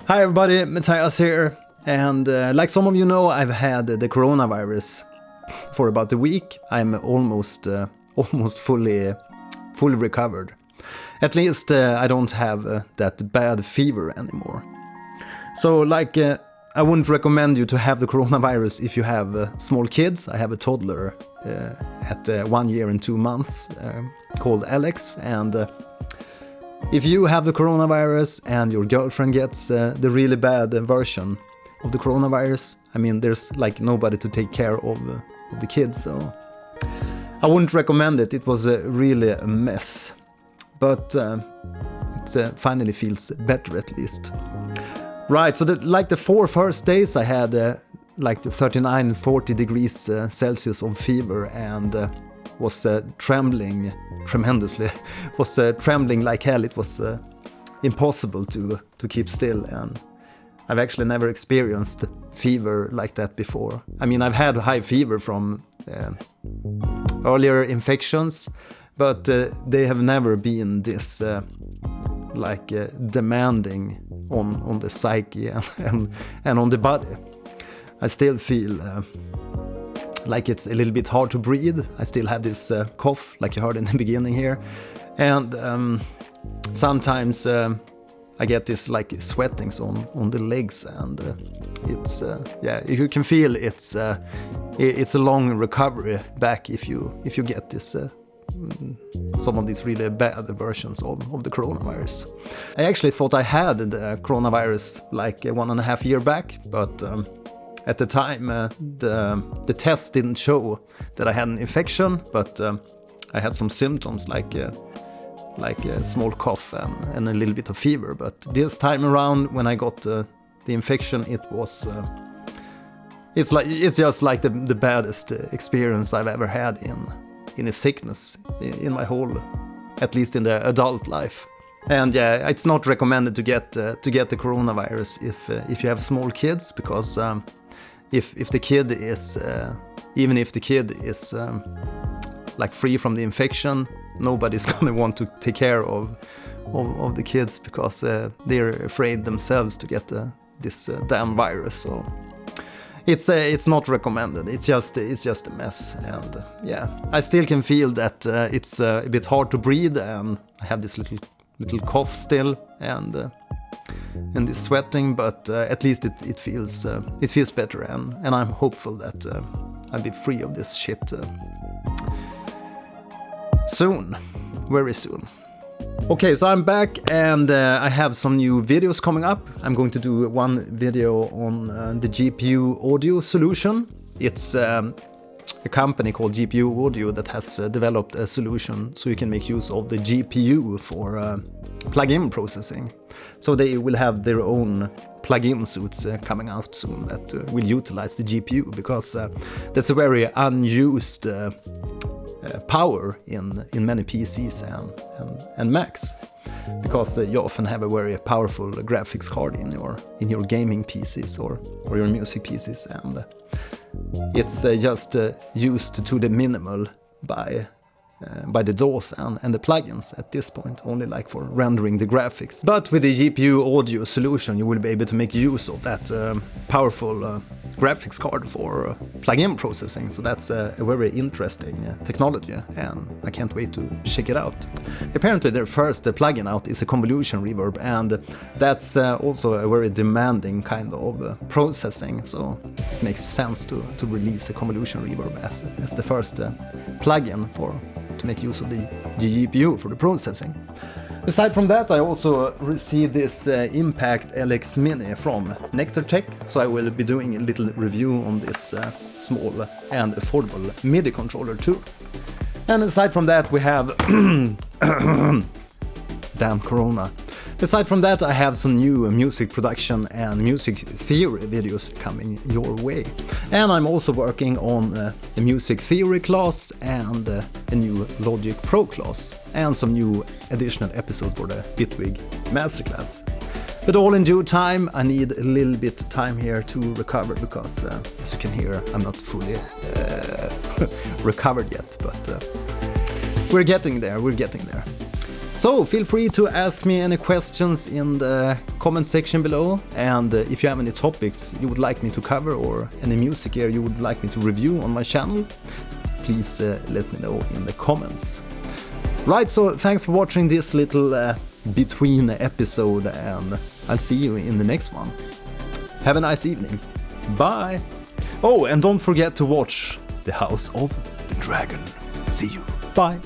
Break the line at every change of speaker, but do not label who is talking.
Hi everybody, Mattias here, and like some of you know, I've had the coronavirus for about a week. I'm almost fully recovered. At least I don't have that bad fever anymore. So I wouldn't recommend you to have the coronavirus if you have small kids. I have a toddler at 1 year and 2 months called Alex, and if you have the coronavirus and your girlfriend gets the really bad version of the coronavirus, I mean, there's like nobody to take care of the kids, so I wouldn't recommend it. It was really a mess, but it finally feels better at least. Right, so the 4 first days I had like 39-40 degrees Celsius of fever and was trembling tremendously, was trembling like hell. It was impossible to keep still, and I've actually never experienced fever like that before. I mean, I've had high fever from earlier infections, but they have never been this demanding on the psyche and on the body. I still feel like it's a little bit hard to breathe. I still have this cough, like you heard in the beginning here, and sometimes I get this like sweatings on the legs, and it's you can feel it's a long recovery back if you get this some of these really bad versions of the coronavirus. I actually thought I had the coronavirus like 1.5 years back, but at the time the test didn't show that I had an infection, but I had some symptoms like a small cough and a little bit of fever. But this time around, when I got the infection, it was it's just like the baddest experience I've ever had in a sickness in my whole, at least in the adult life. And yeah, it's not recommended to get the coronavirus if you have small kids, because if the kid is even if the kid is like free from the infection, nobody's gonna want to take care of the kids, because they're afraid themselves to get this damn virus. So it's not recommended. It's just a mess, and yeah, I still can feel that it's a bit hard to breathe, and I have this little cough still, and this sweating, but at least it feels better, and I'm hopeful that I'll be free of this shit soon, very soon. Okay, so I'm back, and I have some new videos coming up. I'm going to do one video on the GPU audio solution. It's a company called GPU Audio that has developed a solution so you can make use of the GPU for plug-in processing. So they will have their own plug-in suits coming out soon that will utilize the GPU, because that's a very unused power in many PCs and Macs, because you often have a very powerful graphics card in your gaming PCs or your music PCs, and it's just used to the minimal by the DAWs and the plugins at this point, only like for rendering the graphics. But with the GPU audio solution, you will be able to make use of that powerful graphics card for plug-in processing. So that's a very interesting technology, and I can't wait to check it out. Apparently their first plugin out is a convolution reverb, and that's also a very demanding kind of processing, so it makes sense to release a convolution reverb as the first plugin to make use of the GPU for the processing. Aside from that, I also received this Impact LX Mini from Nectartech, so I will be doing a little review on this small and affordable MIDI controller too. And aside from that, we have damn corona. Aside from that, I have some new music production and music theory videos coming your way. And I'm also working on a music theory class and a new Logic Pro class, and some new additional episode for the Bitwig Masterclass. But all in due time. I need a little bit of time here to recover, because as you can hear, I'm not fully recovered yet, but we're getting there. So feel free to ask me any questions in the comment section below, and if you have any topics you would like me to cover or any music here you would like me to review on my channel, please let me know in the comments. Right, so thanks for watching this little between episode, and I'll see you in the next one. Have a nice evening. Bye. Oh, and don't forget to watch The House of the Dragon. See you. Bye.